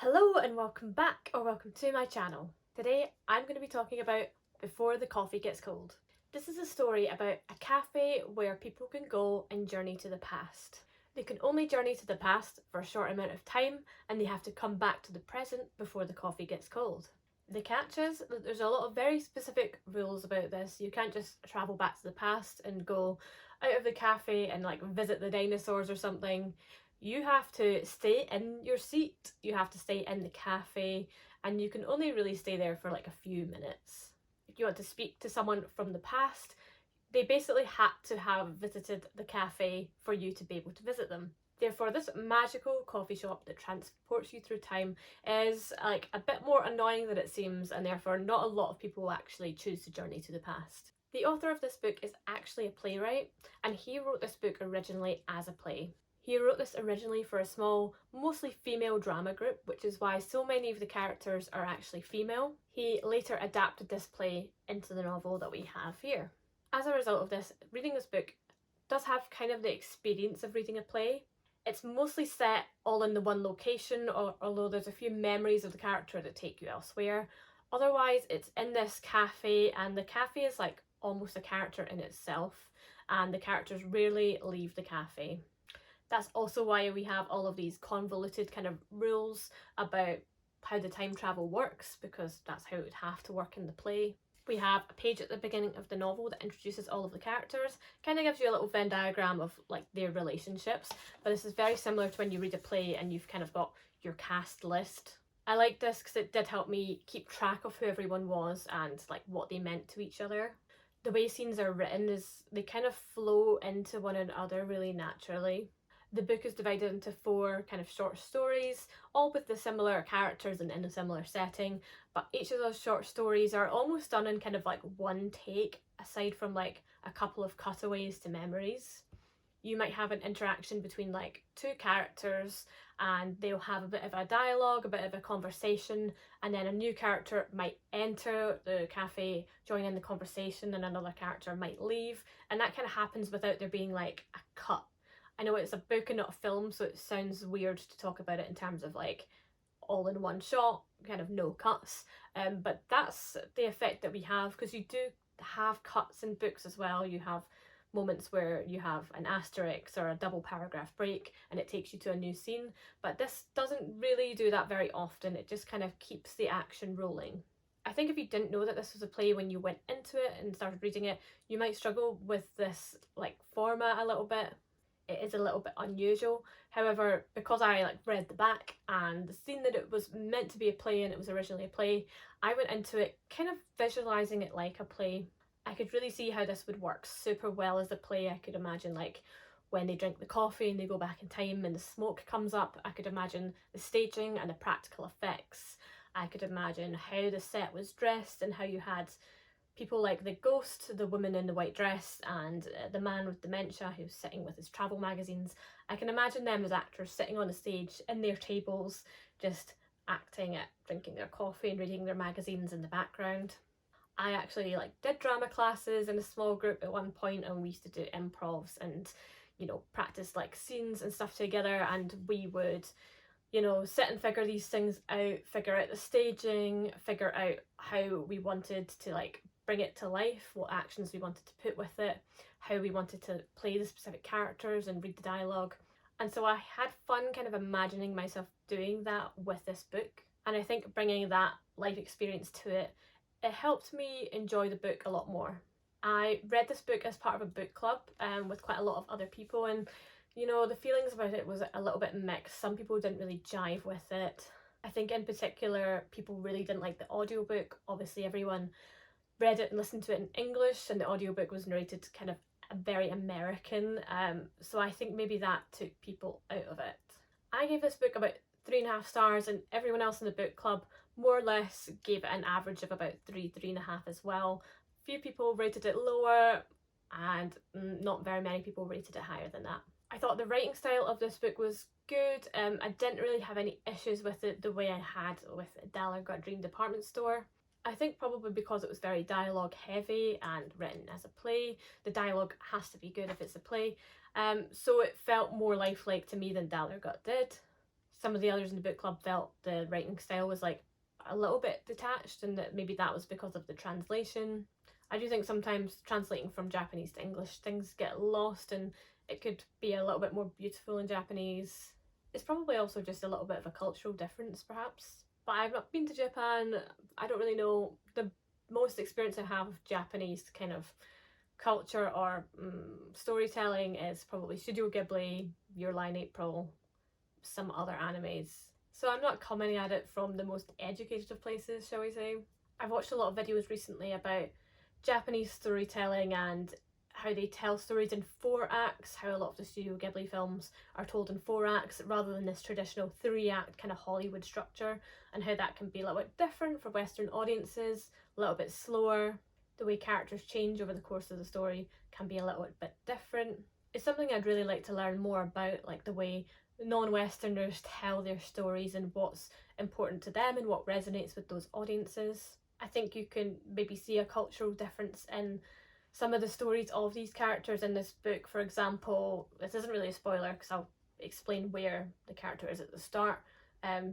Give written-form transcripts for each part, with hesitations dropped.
Hello and welcome back or welcome to my channel. Today I'm going to be talking about Before the Coffee Gets Cold. This is a story about a cafe where people can go and journey to the past. They can only journey to the past for a short amount of time and they have to come back to the present before the coffee gets cold. The catch is that there's a lot of very specific rules about this. You can't just travel back to the past and go out of the cafe and visit the dinosaurs or something. You have to stay in your seat, you have to stay in the cafe, and you can only really stay there for a few minutes. If you want to speak to someone from the past, they basically had to have visited the cafe for you to be able to visit them. Therefore, this magical coffee shop that transports you through time is a bit more annoying than it seems, and therefore not a lot of people will actually choose to journey to the past. The author of this book is actually a playwright, and he wrote this book originally as a play. He wrote this originally for a small, mostly female drama group, which is why so many of the characters are actually female. He later adapted this play into the novel that we have here. As a result of this, reading this book does have kind of the experience of reading a play. It's mostly set all in the one location, although there's a few memories of the character that take you elsewhere. Otherwise, it's in this cafe, and the cafe is almost a character in itself, and the characters rarely leave the cafe. That's also why we have all of these convoluted kind of rules about how the time travel works, because that's how it would have to work in the play. We have a page at the beginning of the novel that introduces all of the characters, kind of gives you a little Venn diagram of their relationships, but this is very similar to when you read a play and you've kind of got your cast list. I like this because it did help me keep track of who everyone was and what they meant to each other. The way scenes are written is they kind of flow into one another really naturally. The book is divided into 4 kind of short stories, all with the similar characters and in a similar setting, but each of those short stories are almost done in kind of one take, aside from a couple of cutaways to memories. You might have an interaction between 2 characters and they'll have a bit of a dialogue, a bit of a conversation, and then a new character might enter the cafe, join in the conversation, and another character might leave, and that kind of happens without there being a cut. I know it's a book and not a film, so it sounds weird to talk about it in terms of all in one shot, kind of no cuts. But that's the effect that we have, because you do have cuts in books as well. You have moments where you have an asterisk or a double paragraph break and it takes you to a new scene, but this doesn't really do that very often. It just kind of keeps the action rolling. I think if you didn't know that this was a play when you went into it and started reading it, you might struggle with this format a little bit. It is a little bit unusual. However, because I read the back and seen that it was meant to be a play and it was originally a play, I went into it kind of visualizing it like a play. I could really see how this would work super well as a play. I could imagine when they drink the coffee and they go back in time and the smoke comes up. I could imagine the staging and the practical effects. I could imagine how the set was dressed and how you had people like the ghost, the woman in the white dress, and the man with dementia who's sitting with his travel magazines. I can imagine them as actors sitting on the stage in their tables, just acting at drinking their coffee and reading their magazines in the background. I actually did drama classes in a small group at one point, and we used to do improvs and practice scenes and stuff together, and we would sit and figure these things out, figure out the staging, figure out how we wanted to bring it to life, what actions we wanted to put with it, how we wanted to play the specific characters and read the dialogue. And so I had fun kind of imagining myself doing that with this book, and I think bringing that life experience to it, it helped me enjoy the book a lot more. I read this book as part of a book club with quite a lot of other people, and the feelings about it was a little bit mixed. Some people didn't really jive with it. I think in particular people really didn't like the audiobook. Obviously everyone read it and listened to it in English, and the audiobook was narrated kind of very American, so I think maybe that took people out of it. I gave this book about 3.5 stars, and everyone else in the book club more or less gave it an average of about 3.5 as well. Few people rated it lower, and not very many people rated it higher than that. I thought the writing style of this book was good. I didn't really have any issues with it the way I had with Dallas Got Dream Department Store. I think probably because it was very dialogue heavy and written as a play. The dialogue has to be good if it's a play. So it felt more lifelike to me than Dallas Got did. Some of the others in the book club felt the writing style was like a little bit detached, and that maybe that was because of the translation. I do think sometimes translating from Japanese to English things get lost, and it could be a little bit more beautiful in Japanese. It's probably also just a little bit of a cultural difference perhaps. But I've not been to Japan. I don't really know. The most experience I have of Japanese kind of culture or storytelling is probably Studio Ghibli, Your Lie in April, some other animes. So I'm not coming at it from the most educated of places, shall we say. I've watched a lot of videos recently about Japanese storytelling and how they tell stories in 4 acts, how a lot of the Studio Ghibli films are told in 4 acts rather than this traditional 3-act kind of Hollywood structure, and how that can be a little bit different for Western audiences, a little bit slower. The way characters change over the course of the story can be a little bit different. It's something I'd really like to learn more about, like the way non-Westerners tell their stories and what's important to them and what resonates with those audiences. I think you can maybe see a cultural difference in some of the stories of these characters in this book. For example, this isn't really a spoiler because I'll explain where the character is at the start.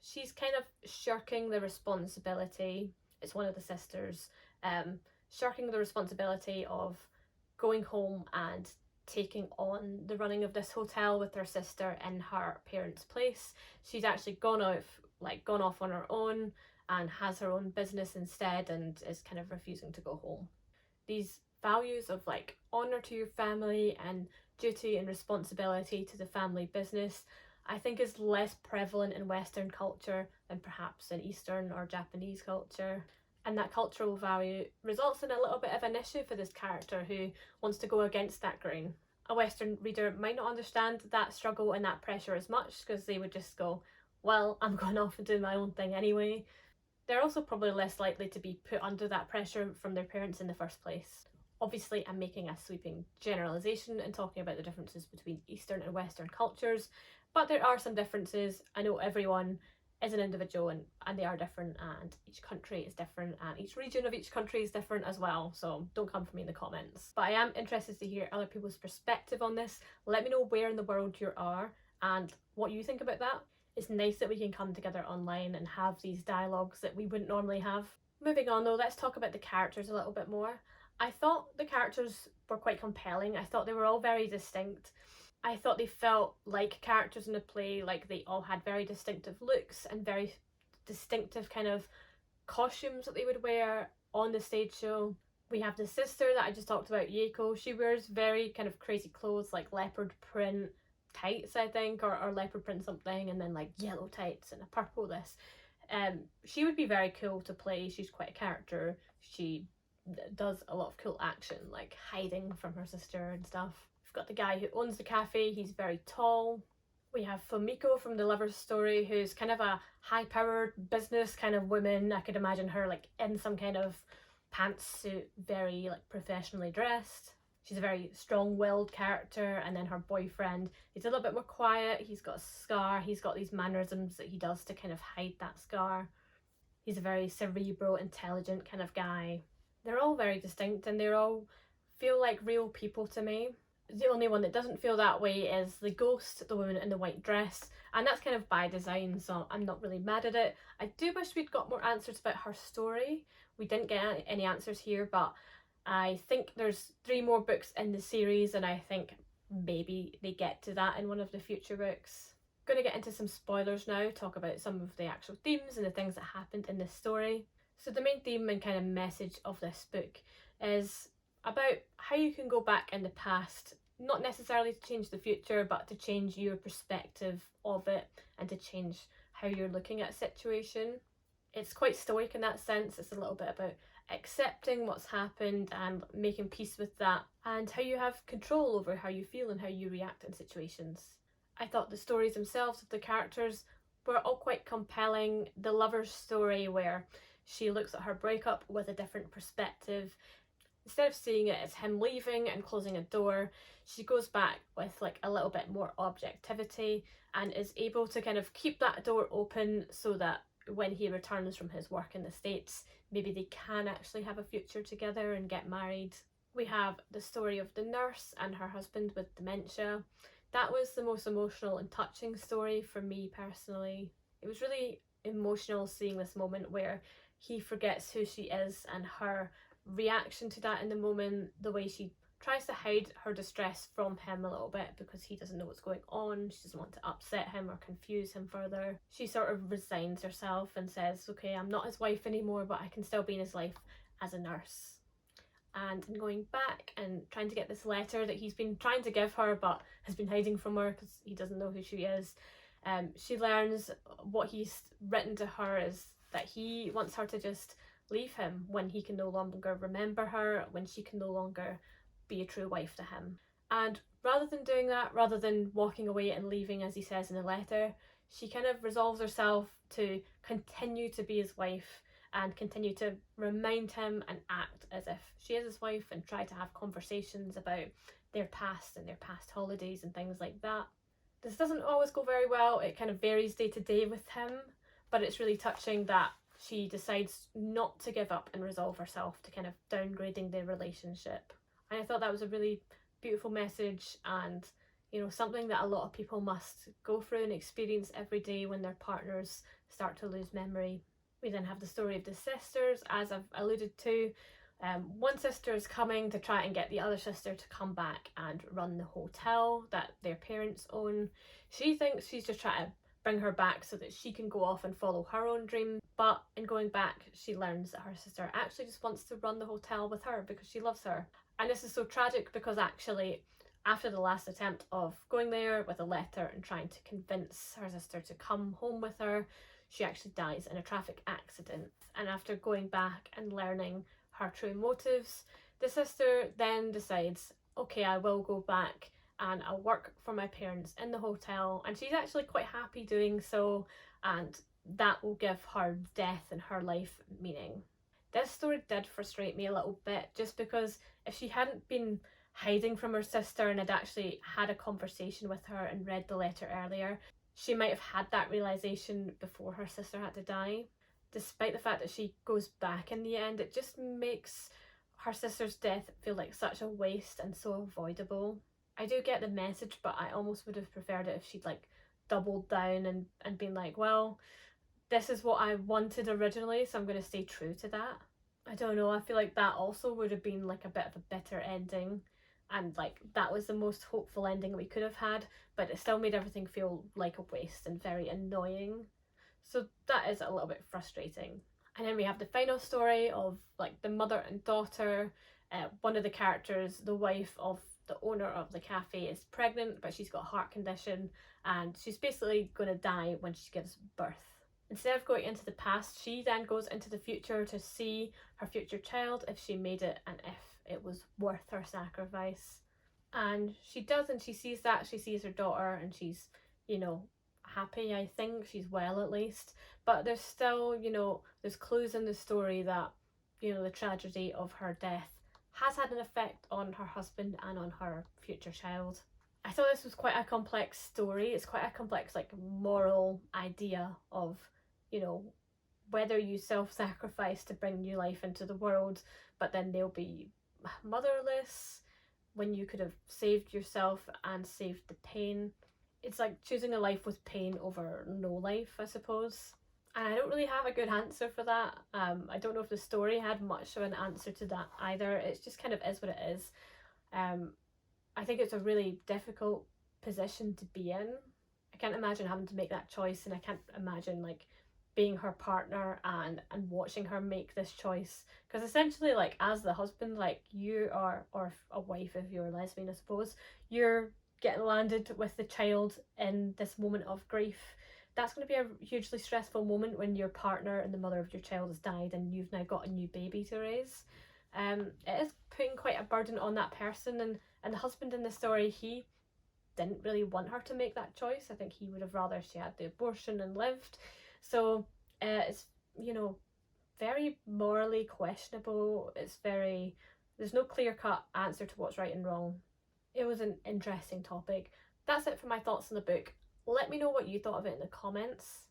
She's kind of shirking the responsibility, it's one of the sisters, shirking the responsibility of going home and taking on the running of this hotel with her sister in her parents' place. She's actually gone off on her own and has her own business instead, and is kind of refusing to go home. These values of like honour to your family and duty and responsibility to the family business, I think is less prevalent in Western culture than perhaps in Eastern or Japanese culture. And that cultural value results in a little bit of an issue for this character who wants to go against that grain. A Western reader might not understand that struggle and that pressure as much because they would just go, well, I'm going off and doing my own thing anyway. They're also probably less likely to be put under that pressure from their parents in the first place. Obviously, I'm making a sweeping generalisation and talking about the differences between Eastern and Western cultures, but there are some differences. I know everyone is an individual and they are different, and each country is different, and each region of each country is different as well, so don't come for me in the comments. But I am interested to hear other people's perspective on this. Let me know where in the world you are and what you think about that. It's nice that we can come together online and have these dialogues that we wouldn't normally have. Moving on though, let's talk about the characters a little bit more. I thought the characters were quite compelling. I thought they were all very distinct. I thought they felt like characters in a play, like they all had very distinctive looks and very distinctive kind of costumes that they would wear on the stage show. We have the sister that I just talked about, Yeiko. She wears very kind of crazy clothes, like leopard print tights, I think, or leopard print something, and then like yellow tights and a purple this. She would be very cool to play. She's quite a character. She does a lot of cool action, like hiding from her sister and stuff. We've got the guy who owns the cafe. He's very tall. We have Fumiko from The Lover's Story, who's kind of a high-powered business kind of woman. I could imagine her like in some kind of pantsuit, very like professionally dressed. She's a very strong-willed character. And then her boyfriend, he's a little bit more quiet. He's got a scar. He's got these mannerisms that he does to kind of hide that scar. He's a very cerebral, intelligent kind of guy. They're all very distinct and they all feel like real people to me. The only one that doesn't feel that way is the ghost, the woman in the white dress, and that's kind of by design, so I'm not really mad at it. I do wish we'd got more answers about her story. We didn't get any answers here, but I think there's 3 more books in the series, and I think maybe they get to that in one of the future books. I'm going to get into some spoilers now, talk about some of the actual themes and the things that happened in this story. So the main theme and kind of message of this book is about how you can go back in the past, not necessarily to change the future, but to change your perspective of it and to change how you're looking at a situation. It's quite stoic in that sense. It's a little bit about accepting what's happened and making peace with that, and how you have control over how you feel and how you react in situations. I thought the stories themselves of the characters were all quite compelling. The Lover's Story, where she looks at her breakup with a different perspective. Instead of seeing it as him leaving and closing a door, she goes back with like a little bit more objectivity and is able to kind of keep that door open so that when he returns from his work in the States, maybe they can actually have a future together and get married. We have the story of the nurse and her husband with dementia. That was the most emotional and touching story for me personally. It was really emotional seeing this moment where he forgets who she is and her reaction to that in the moment, the way she tries to hide her distress from him a little bit because he doesn't know what's going on. She doesn't want to upset him or confuse him further. She sort of resigns herself and says, okay, I'm not his wife anymore, but I can still be in his life as a nurse. And in going back and trying to get this letter that he's been trying to give her but has been hiding from her because he doesn't know who she is, she learns what he's written to her is that he wants her to just leave him when he can no longer remember her, when she can no longer be a true wife to him. And rather than doing that, rather than walking away and leaving as he says in the letter, she kind of resolves herself to continue to be his wife and continue to remind him and act as if she is his wife and try to have conversations about their past and their past holidays and things like that. This doesn't always go very well. It kind of varies day to day with him, but it's really touching that she decides not to give up and resolve herself to kind of downgrading their relationship. And I thought that was a really beautiful message, and something that a lot of people must go through and experience every day when their partners start to lose memory. We then have the story of the sisters, as I've alluded to. One sister is coming to try and get the other sister to come back and run the hotel that their parents own. She thinks she's just trying to bring her back so that she can go off and follow her own dream, but in going back she learns that her sister actually just wants to run the hotel with her because she loves her. And this is so tragic because actually after the last attempt of going there with a letter and trying to convince her sister to come home with her, she actually dies in a traffic accident. And after going back and learning her true motives, the sister then decides, okay, I will go back and I'll work for my parents in the hotel, and she's actually quite happy doing so, and that will give her death and her life meaning. This story did frustrate me a little bit, just because if she hadn't been hiding from her sister and had actually had a conversation with her and read the letter earlier, she might have had that realisation before her sister had to die. Despite the fact that she goes back in the end, it just makes her sister's death feel like such a waste and so avoidable. I do get the message, but I almost would have preferred it if she'd doubled down and been like, well, this is what I wanted originally, so I'm going to stay true to that. I don't know, I feel like that also would have been a bit of a bitter ending, and that was the most hopeful ending we could have had, but it still made everything feel like a waste and very annoying. So that is a little bit frustrating. And then we have the final story of the mother and daughter. One of the characters, the wife of the owner of the cafe, is pregnant, but she's got a heart condition and she's basically going to die when she gives birth. Instead of going into the past, she then goes into the future to see her future child, if she made it and if it was worth her sacrifice. And she does, and she sees that. She sees her daughter and she's, happy. I think she's well, at least, but there's still, there's clues in the story that, the tragedy of her death has had an effect on her husband and on her future child. I thought this was quite a complex story. It's quite a complex moral idea of, whether you self-sacrifice to bring new life into the world, but then they'll be motherless when you could have saved yourself and saved the pain. It's like choosing a life with pain over no life, I suppose. And I don't really have a good answer for that. I don't know if the story had much of an answer to that either. It just kind of is what it is. I think it's a really difficult position to be in. I can't imagine having to make that choice, and I can't imagine being her partner and watching her make this choice, because essentially as the husband, you are, or a wife if you're a lesbian I suppose, you're getting landed with the child in this moment of grief. That's going to be a hugely stressful moment when your partner and the mother of your child has died and you've now got a new baby to raise. It is putting quite a burden on that person, and the husband in the story, he didn't really want her to make that choice. I think he would have rather she had the abortion and lived. So it's very morally questionable. There's no clear-cut answer to what's right and wrong. It was an interesting topic. That's it for my thoughts on the book. Let me know what you thought of it in the comments.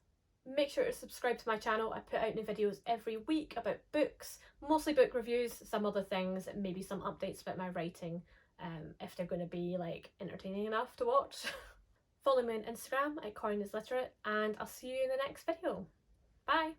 Make sure to subscribe to my channel. I put out new videos every week about books, mostly book reviews, some other things, maybe some updates about my writing if they're going to be like entertaining enough to watch. Follow me on Instagram at Corin is Literate, and I'll see you in the next video. Bye!